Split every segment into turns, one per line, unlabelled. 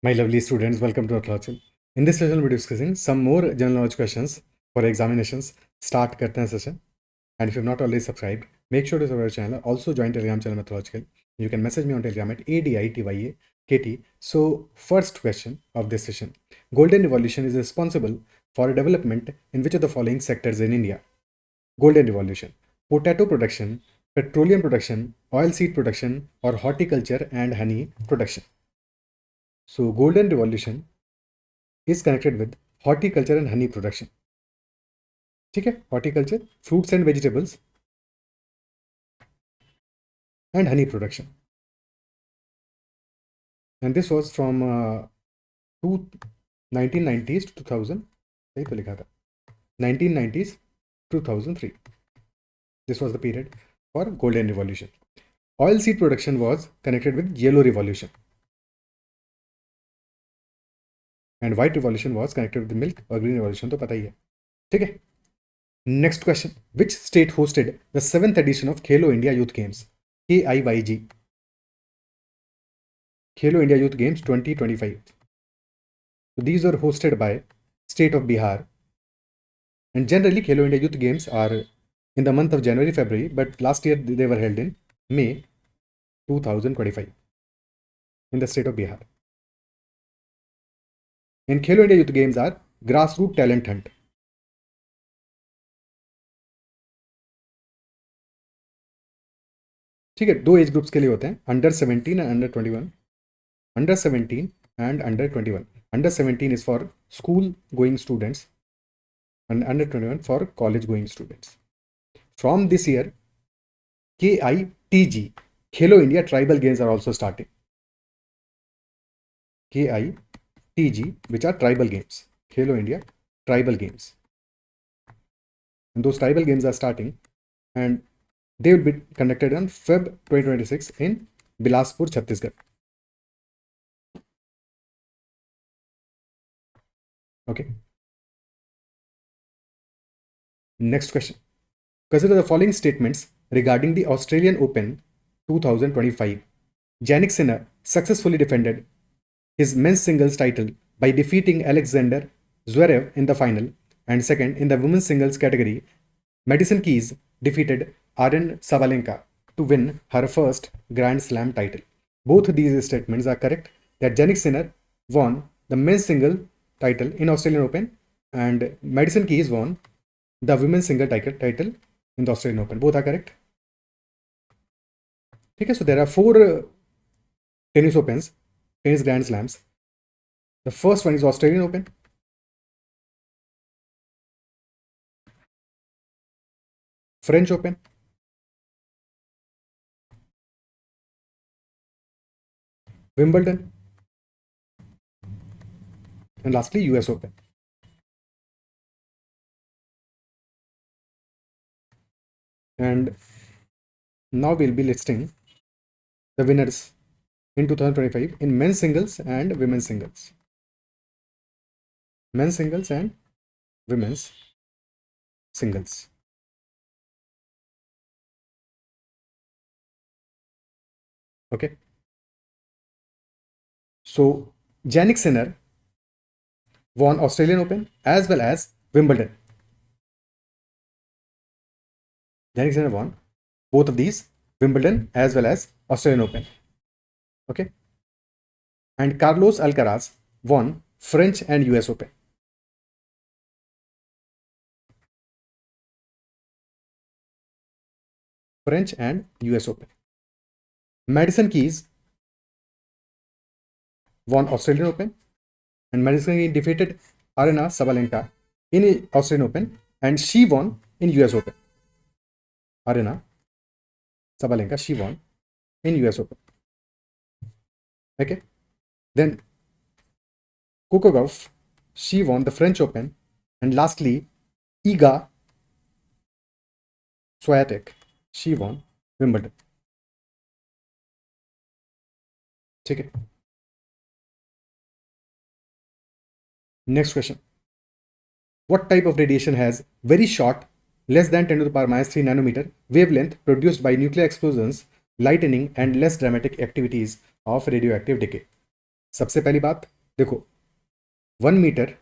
My lovely students, welcome to Mathological. In this session, we'll be discussing some more general knowledge questions for examinations. Start करते हैं session. And if you've not already subscribed, make sure to subscribe our channel. Also join Telegram channel Mathological. You can message me on Telegram at ADITYAKT. So, first question of this session. Golden Revolution is responsible for development in which of the following sectors in India? Golden Revolution. Potato production, petroleum production, oilseed production, or horticulture and honey production. So, Golden Revolution is connected with horticulture and honey production. ठीक है, horticulture, fruits and vegetables and honey production. And this was from 1990s to 2000. सही तो लिखा था 1990s to 2003. This was the period for Golden Revolution. Oilseed production was connected with Yellow Revolution. And White Revolution was connected with milk और Green Revolution तो पता ही है. ठीक है. Next question. Which state hosted the 7th edition of Khelo India Youth Games? KIYG. Khelo India Youth Games 2025. So these are hosted by state of Bihar. And generally Khelo India Youth Games are in the month of January, February, but last year they were held in May 2025 in the state of Bihar. And Khelo India Youth Games are grassroots talent hunt. ठीक है, दो age groups के लिए होते हैं, under 17 and under 21. Under 17 and under 21. Under 17 is for school going students and under 21 for college going students. From this year, KITG, Khelo India Tribal Games are also starting. KITG, which are tribal games. Khelo India Tribal Games. And those tribal games are starting and they will be conducted on Feb 2026 in Bilaspur, Chhattisgarh. Okay. Next question. Consider the following statements regarding the Australian Open 2025. Jannik Sinner successfully defended his men's singles title by defeating Alexander Zverev in the final, and second in the women's singles category, Madison Keys defeated Aryna Sabalenka to win her first Grand Slam title. Both these statements are correct, that Jannik Sinner won the men's single title in Australian Open and Madison Keys won the women's single title in the Australian Open. Both are correct. Okay, so there are 4 tennis opens, tennis Grand Slams. The first one is Australian Open. French Open. Wimbledon. And lastly, US Open. And now we'll be listing the winners in 2025 in men's singles and women's singles. Men's singles and women's singles. Okay. So Jannik Sinner won Australian Open as well as Wimbledon. Jannik Sinner won both of these, Wimbledon as well as Australian Open. Okay. And Carlos Alcaraz won French and US Open. French and US Open. Madison Keys won Australian Open and Madison Keys defeated Aryna Sabalenka in Australian Open and she won in US Open. Aryna Sabalenka, she won in US Open. Okay. Then Coco Gauff, she won the French Open. And lastly, Iga Swiatek, she won Wimbledon. Okay. Next question. What type of radiation has very short, less than 10 to the power minus 3 nanometer wavelength produced by nuclear explosions, lightning, and less dramatic activities of radioactive decay? सबसे पहली बात देखो, 1 metre,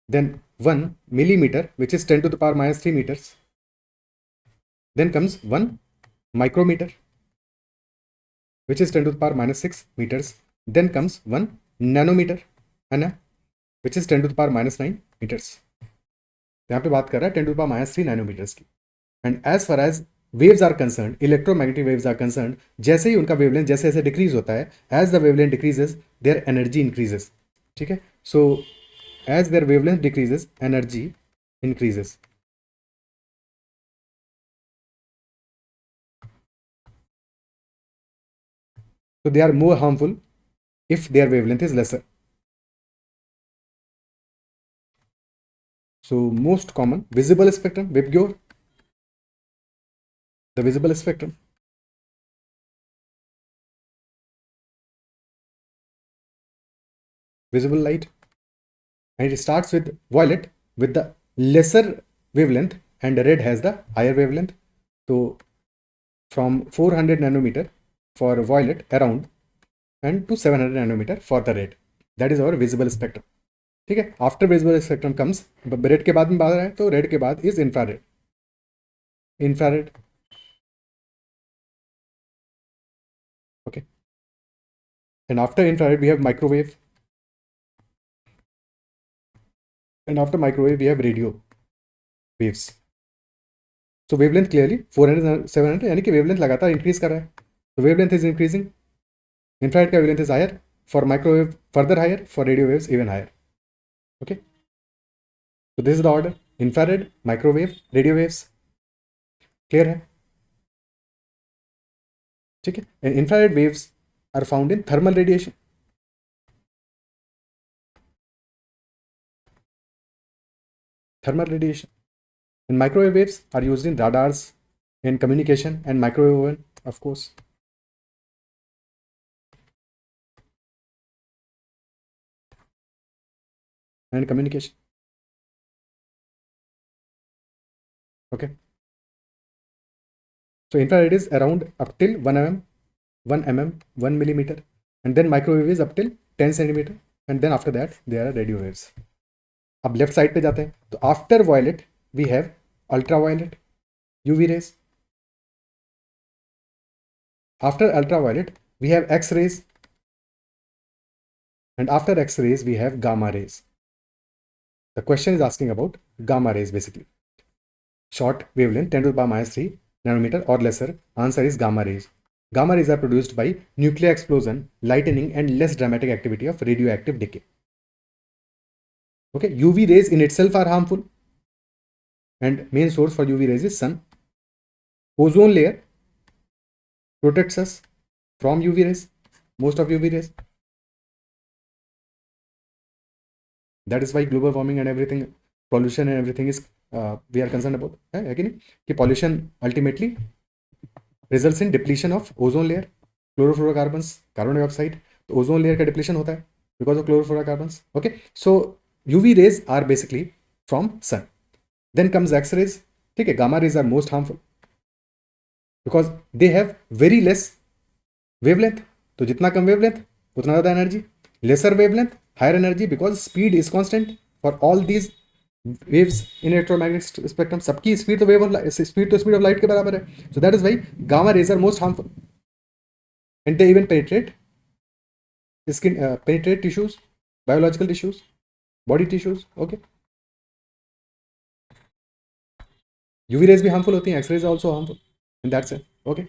then 1 millimeter, which is 10 to the power minus 3 meters. Then comes 1 micrometer, which is 10 to the power minus 6 meters. Then comes 1 nanometer, है ना, which is 10 to the power minus 9 meters. यहाँ पे बात कर रहा है 10 to the power minus 3 nanometers की. And as far as waves are concerned, electromagnetic waves are concerned, जैसे ही उनका wavelength जैसे जैसे decrease होता है, as the wavelength decreases, their energy increases. ठीक है, so as their wavelength decreases, energy increases. So they are more harmful if their wavelength is lesser. So most common visible spectrum, WebGyor, the visible spectrum. Visible light, and it starts with violet with the lesser wavelength and red has the higher wavelength. So from 400 nanometer for violet around and to 700 nanometer for the red. That is our visible spectrum. ठीक है, after visible spectrum comes, red के बाद में बात रहा है तो red के बाद is infrared. Infrared, okay, and after infrared we have microwave, and after microwave we have radio waves. So wavelength clearly 400 700 यानी कि wavelength लगातार इंक्रीज कर रहा है, तो wavelength is increasing. Infrared का wavelength is higher, for microwave further higher, for radio waves even higher. Okay, so this is the order: infrared, microwave, radio waves. Clear है? ठीक है, and infrared waves are found in thermal radiation. Thermal radiation. And microwave waves are used in radars, in communication, and microwave oven, of course. And communication. Okay. So infrared is around up till 1 mm, 1 mm, 1 millimeter, and then microwave is up till 10 centimeter, and then after that there are radio waves. अब left side पे जाते हैं तो after violet we have ultraviolet, UV rays. After ultraviolet we have X rays, and after X rays we have gamma rays. The question is asking about gamma rays basically. Short wavelength 10 to the power minus 3 nanometer or lesser. Answer is gamma rays. Gamma rays are produced by nuclear explosion, lightning, and less dramatic activity of radioactive decay. Okay, UV rays in itself are harmful, and main source for UV rays is sun. Ozone layer protects us from UV rays, most of UV rays. That is why global warming and everything, pollution and everything is we are concerned about. है कि नहीं कि pollution ultimately results in depletion of ozone layer, chlorofluorocarbons, carbon dioxide. तो ozone layer का depletion होता है because of chlorofluorocarbons. Okay, so UV rays are basically from sun. Then comes X rays. ठीक है, gamma rays are most harmful because they have very less wavelength. तो जितना कम wavelength उतना ज़्यादा energy. Lesser wavelength, higher energy because speed is constant for all these waves in electromagnetic spectrum. सबकी speed तो speed of light के बराबर है. So that is why gamma rays are most harmful, and they even penetrate skin, penetrate tissues, biological tissues, body tissues. Okay, UV rays भी harmful होती हैं, X rays are also harmful in that sense. Okay,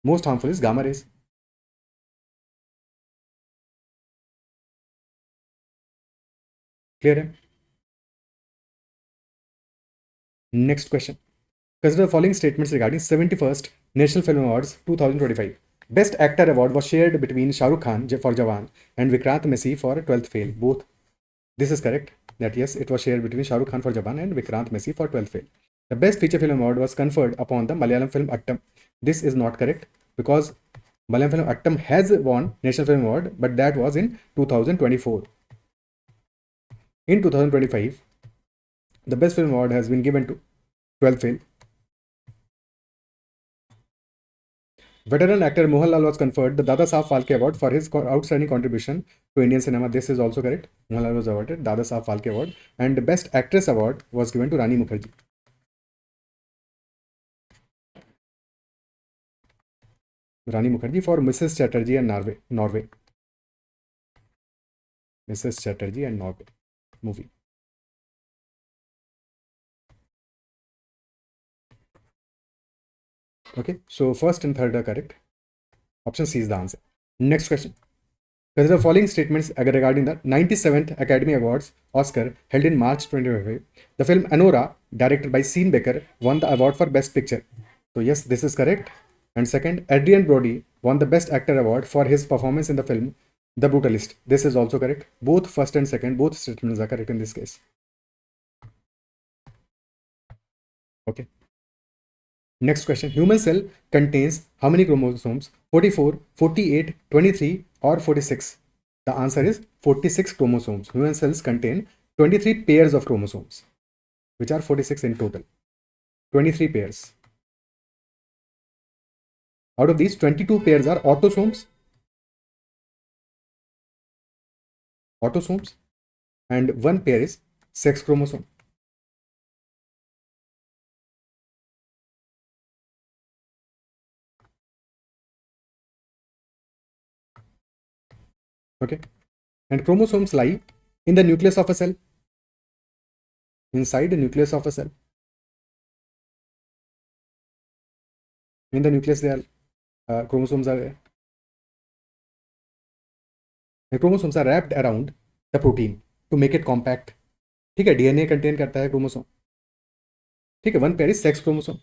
most harmful is gamma rays. Clear है? Next question. Consider the following statements regarding 71st National Film Awards 2025. Best Actor Award was shared between Shah Rukh Khan for Jawan and Vikrant Messi for 12th Fail. Both. This is correct. That yes, it was shared between Shah Rukh Khan for Jawan and Vikrant Messi for 12th Fail. The Best Feature Film Award was conferred upon the Malayalam film Attam. This is not correct because Malayalam film Attam has won National Film Award, but that was in 2024. In 2025, the Best Film Award has been given to 12th Fail. Veteran actor Mohanlal was conferred the Dada Saab Phalke Award for his outstanding contribution to Indian cinema. This is also correct. Mohanlal was awarded Dada Saab Phalke Award, and the Best Actress Award was given to Rani Mukherjee. Rani Mukherjee for Mrs. Chatterjee and Norway. Mrs. Chatterjee and Norway movie. Okay, so first and third are correct. Option C is the answer. Next question. Consider the following statements regarding the 97th Academy Awards Oscar held in March 2025. The film Anora, directed by Sean Baker, won the award for Best Picture. So yes, this is correct. And second, Adrian Brody won the Best Actor award for his performance in the film The Brutalist. This is also correct. Both first and second, both statements are correct in this case. Okay. Next question. Human cell contains how many chromosomes? 44, 48, 23 or 46? The answer is 46 chromosomes. Human cells contain 23 pairs of chromosomes, which are 46 in total. 23 pairs. Out of these, 22 pairs are autosomes. And one pair is sex chromosome. Okay. And chromosomes lie in the nucleus of a cell. Inside the nucleus of a cell. In the nucleus, there are chromosomes are there. The chromosomes are wrapped around the protein to make it compact. ठीक है, DNA contain करता है chromosome. ठीक है, one pair is sex chromosome,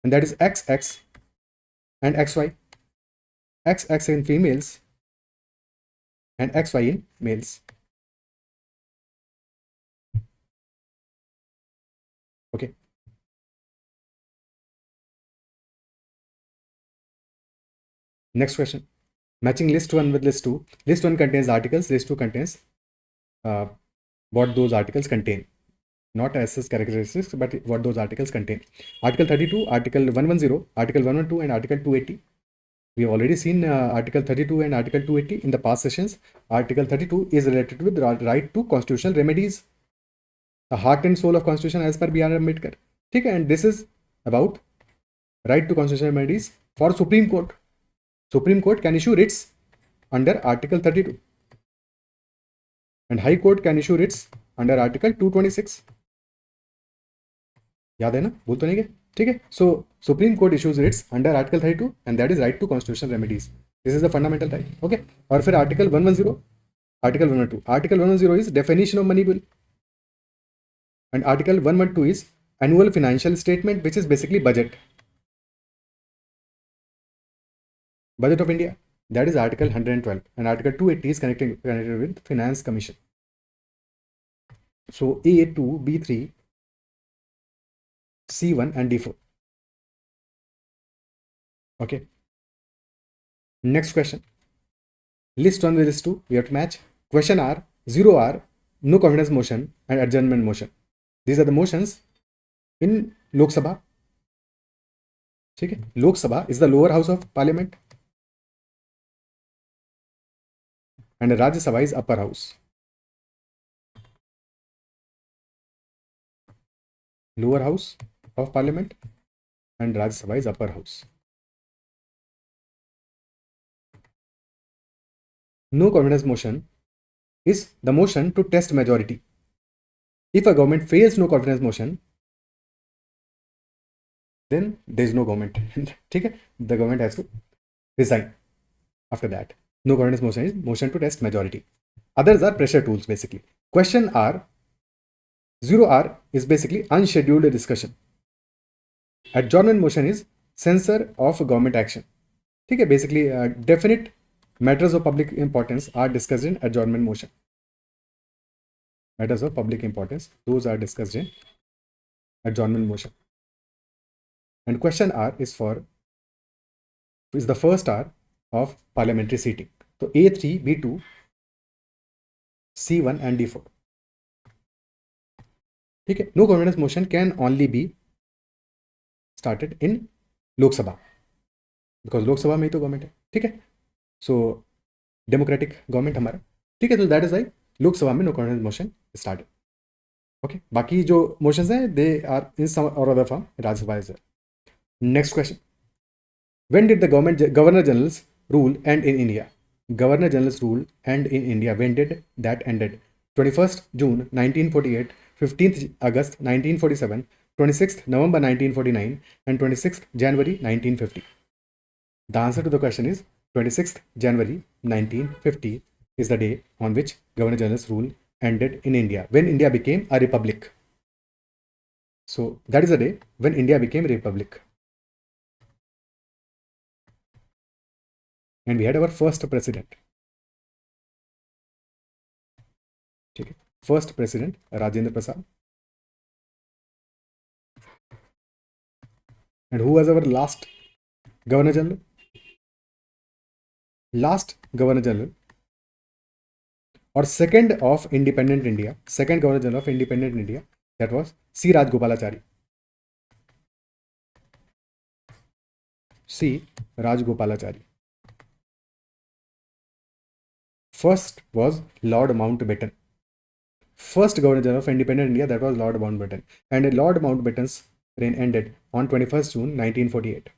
and that is XX and XY. XX in females and XY in males. Okay. Next question. Matching list 1 with list 2. List 1 contains articles, list 2 contains what those articles contain. Not as characteristics, but what those articles contain. Article 32, Article 110, Article 112, and Article 280. We have already seen Article 32 and Article 280 in the past sessions. Article 32 is related with the right to constitutional remedies. The heart and soul of Constitution as per B.R. Ambedkar. Okay, and this is about right to constitutional remedies for Supreme Court. Supreme Court can issue writs under Article 32. And High Court can issue writs under Article 226. याद है ना, भूल तो नहीं गए? ठीक है. So Supreme Court issues writs under Article 32, and that is right to constitutional remedies. This is the fundamental right. Okay. और फिर Article 110, Article 112. Article 110 is definition of money bill, and Article 112 is annual financial statement, which is basically budget of India. That is Article 112, and Article 280 is connected with Finance Commission. So A2, B3, C1 and D4. Okay. Next question. List 1 with list 2. We have to match. Question R, 0R, no confidence motion and adjournment motion. These are the motions in Lok Sabha. Okay. Lok Sabha is the lower house of parliament, and Rajya Sabha is upper house. Lower house of parliament and Rajya Sabha is upper house. No confidence motion is the motion to test majority. If a government fails no confidence motion, then there is no government. Okay? The government has to resign after that. No confidence motion is motion to test majority. Others are pressure tools basically. Question R, 0R is basically unscheduled discussion. Adjournment motion is censor of government action. Okay? Basically definite matters of public importance are discussed in adjournment motion. Matters of public importance, those are discussed in adjournment motion. And question R is the first R of parliamentary seating. So A3, B2, C1 and D4. Okay. No confidence motion can only be started in Lok Sabha. Because Lok Sabha में ही तो government है, ठीक है। सो democratic government हमारा, ठीक है। तो that is why Lok Sabha में no confidence motion start. Okay, बाकी जो मोशंस हैं दे आर इन सम और other form Rajya Sabha is. Next question, when did the governor general's rule end in India? Governor general's rule end in India, when did that ended? 21st June 1948, 15th August 1947, 26th November 1949, and 26th January 1950. The answer to the question is 26th January 1950 is the day on which Governor General's rule ended in India, when India became a republic. So that is the day when India became a republic. And we had our first president. Okay. First president Rajendra Prasad. And who was our last Governor General? Last Governor General or second of independent India, second Governor General of independent India, that was C. Rajgopalachari. C. Rajgopalachari. First was Lord Mountbatten. First Governor General of independent India, that was Lord Mountbatten. And Lord Mountbatten's reign ended on 21st June 1948.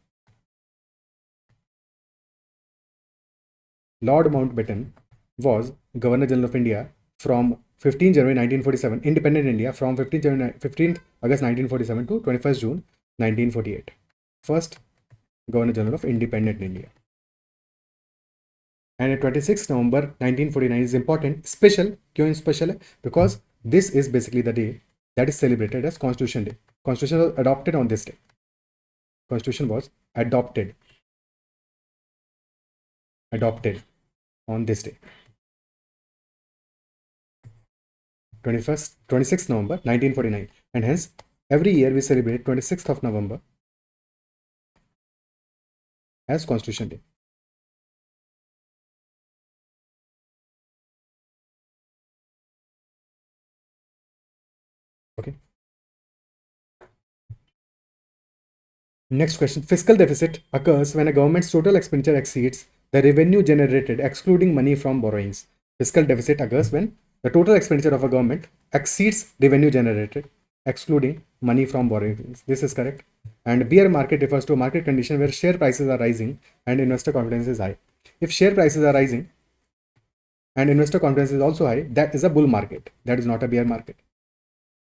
Lord Mountbatten was Governor General of India from 15 January 1947, independent India from 15th August 1947 to 21st June 1948. First Governor General of independent India. And 26th November 1949 is important, special. क्यों special है? Because this is basically the day that is celebrated as Constitution Day. Constitution was adopted on this day. Constitution was adopted on this day. 26th November 1949, and hence every year we celebrate 26th of November as Constitution Day. Okay. Next question. Fiscal deficit occurs when a government's total expenditure exceeds the revenue generated, excluding money from borrowings. Fiscal deficit occurs when the total expenditure of a government exceeds revenue generated, excluding money from borrowings. This is correct. And bear market refers to a market condition where share prices are rising and investor confidence is high. If share prices are rising and investor confidence is also high, that is a bull market. That is not a bear market.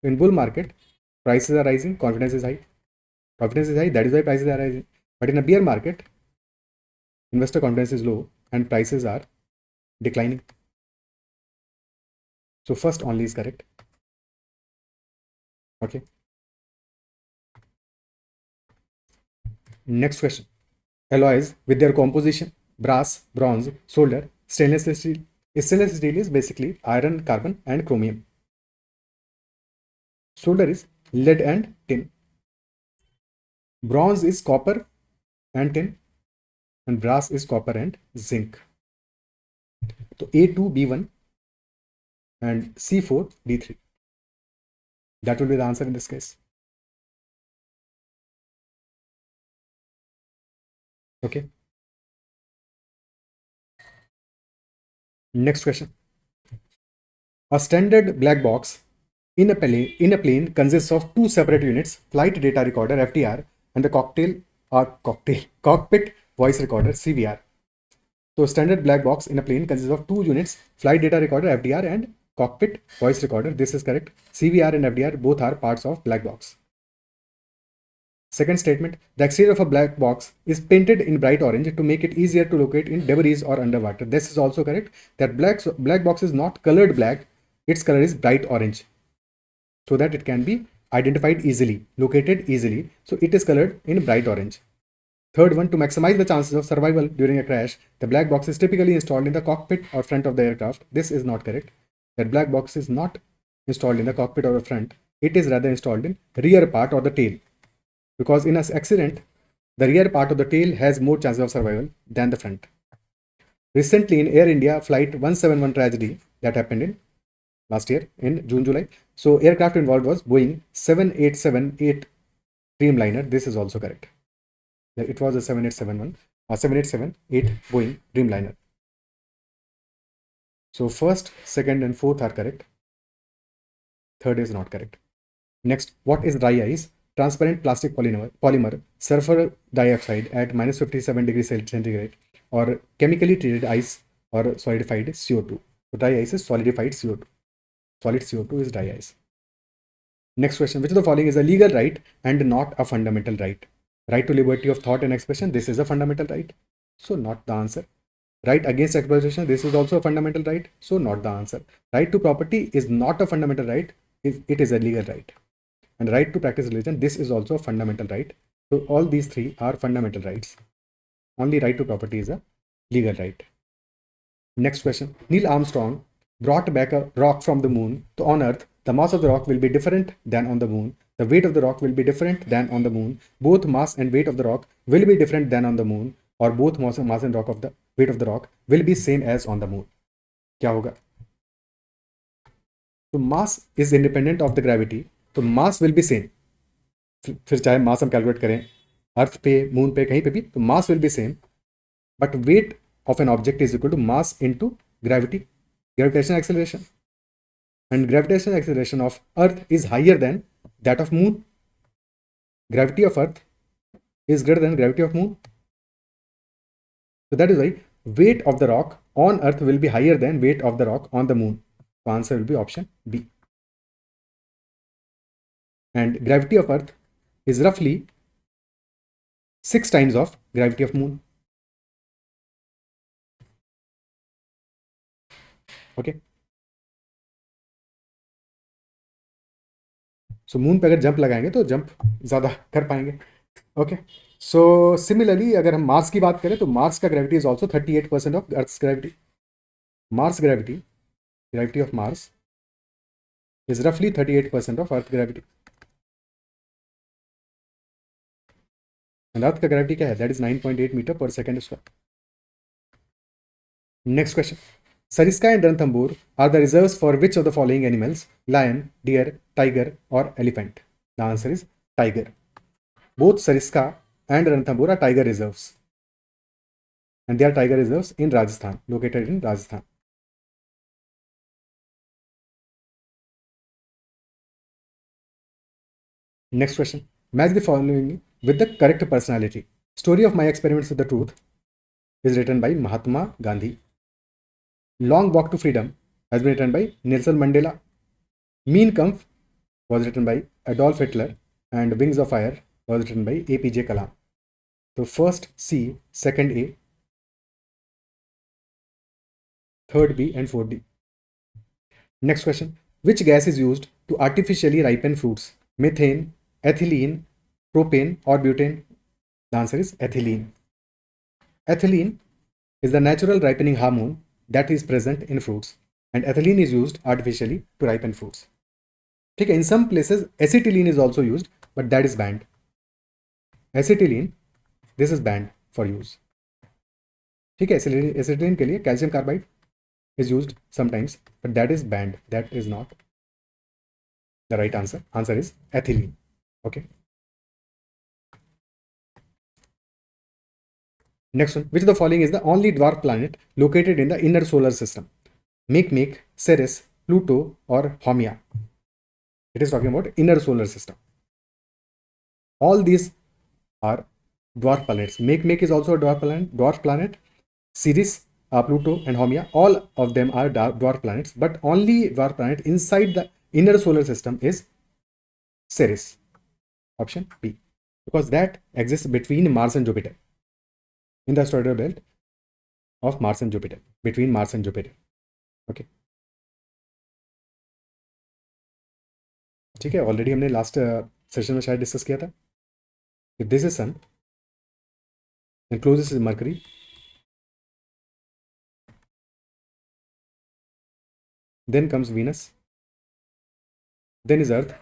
In bull market, prices are rising, confidence is high. Confidence is high, that is why prices are rising. But in a bear market, investor confidence is low and prices are declining. So first only is correct. Okay. Next question. Alloys with their composition: brass, bronze, solder, stainless steel. Stainless steel is basically iron, carbon, and chromium. Solder is lead and tin. Bronze is copper and tin, and brass is copper and zinc. So A2B1 and C4D3. That will be the answer in this case. Okay. Next question. A standard black box in a plane consists of two separate units: flight data recorder (FDR) and the cockpit voice recorder (CVR). So standard black box in a plane consists of two units: flight data recorder (FDR) and cockpit voice recorder. This is correct. CVR and FDR both are parts of black box. Second statement, the exterior of a black box is painted in bright orange to make it easier to locate in debris or underwater. This is also correct, that black box is not colored black, its color is bright orange, so that it can be identified easily, located easily. So it is colored in bright orange. Third one, to maximize the chances of survival during a crash, the black box is typically installed in the cockpit or front of the aircraft. This is not correct. That black box is not installed in the cockpit or the front. It is rather installed in rear part or the tail. Because in an accident, the rear part of the tail has more chances of survival than the front. Recently, in Air India flight 171 tragedy that happened in last year in June-July, so aircraft involved was Boeing 7878 Dreamliner. This is also correct. It was a 7871 7878 Boeing Dreamliner. So first, second, and fourth are correct. Third is not correct. Next, what is dry ice? Transparent plastic polymer, sulfur dioxide at minus 57 degrees centigrade, or chemically treated ice or solidified CO2. So dry ice is solidified CO2. Solid CO2 is dry ice. Next question, which of the following is a legal right and not a fundamental right? Right to liberty of thought and expression, this is a fundamental right. So not the answer. Right against exploitation, this is also a fundamental right. So not the answer. Right to property is not a fundamental right. It is a legal right. And right to practice religion, this is also a fundamental right. So all these three are fundamental rights. Only right to property is a legal right. Next question. Neil Armstrong brought back a rock from the moon to on Earth. The mass of the rock will be different than on the moon. The weight of the rock will be different than on the moon. Both mass and weight of the rock will be different than on the moon. Or both mass and rock of the weight of the rock will be same as on the moon. क्या होगा? तो mass is independent of the gravity. तो mass will be same. फिर चाहे मास हम calculate करें अर्थ पे, moon पे, कहीं पे भी, तो mass will be same, but weight of an object is equal to mass into gravity, gravitational acceleration, and gravitational acceleration of earth is higher than that of moon. Gravity of earth is greater than gravity of moon. So that is why weight of the rock on earth will be higher than weight of the rock on the moon. So answer will be option B. And gravity of earth is roughly 6 times of gravity of moon. Okay. So moon पे अगर jump लगाएंगे तो jump ज़्यादा कर पाएंगे. Okay. So similarly अगर हम Mars की बात करें तो मार्स का gravity is also 38% of earth's gravity. Mars gravity of Mars is रफली 38% of earth gravity. And earth का ग्रेविटी क्या है? That is 9.8 metre per second square. Next question. Sariska and Ranthambore are the reserves for which of the following animals? Lion, deer, tiger, or elephant? The answer is tiger. Both Sariska and Ranthambore are tiger reserves. And they are tiger reserves in Rajasthan, located in Rajasthan. Next question. Match the following with the correct personality. Story of My Experiments with the Truth is written by Mahatma Gandhi. Long Walk to Freedom has been written by Nelson Mandela. Mein Kampf was written by Adolf Hitler, and Wings of Fire was written by APJ Kalam. So first C, second A, third B, and fourth D. Next question. Which gas is used to artificially ripen fruits? Methane, ethylene, propane, or butane? The answer is ethylene. Ethylene is the natural ripening hormone that is present in fruits, and ethylene is used artificially to ripen fruits. Okay, in some places acetylene is also used, but that is banned. Acetylene, this is banned for use. Okay, acetylene के लिए calcium carbide is used sometimes, but that is banned. That is not the right answer. Answer is ethylene. Okay. Next one. Which of the following is the only dwarf planet located in the inner solar system? Makemake, Ceres, Pluto, or Haumea? It is talking about inner solar system. All these are dwarf planets. Makemake is also a dwarf planet. Ceres, Pluto, and Haumea, all of them are dwarf planets, but only dwarf planet inside the inner solar system is Ceres. Option B. Because that exists between Mars and Jupiter. In the asteroidal belt of Mars and Jupiter, between Mars and Jupiter. Okay. ठीक है, already हमने last session में शायद discuss किया था. If this is sun and closest is Mercury, then comes Venus, then is Earth,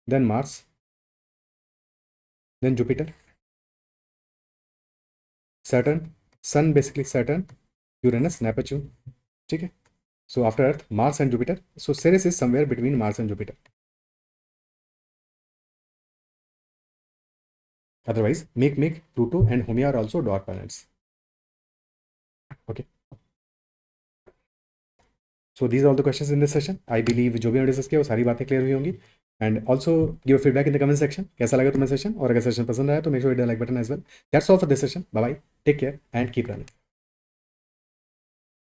then Mars, then Jupiter, Saturn, Sun, basically Saturn, Uranus, Neptune. ठीक है. So after Earth, Mars and Jupiter. So Ceres is somewhere between Mars and Jupiter. Otherwise, Mig, Pluto and Haumea are also dwarf planets. Okay. So these are all the questions in this session. I believe जो भी हमने discuss किया वो सारी बातें clear हुई होंगी. And also give a feedback in the comment section. कैसा लगा तुम्हें सेशन, और अगर सेशन पसंद आया तो make sure you hit the like button as well. That's all for this session. Bye bye. Take care and keep learning.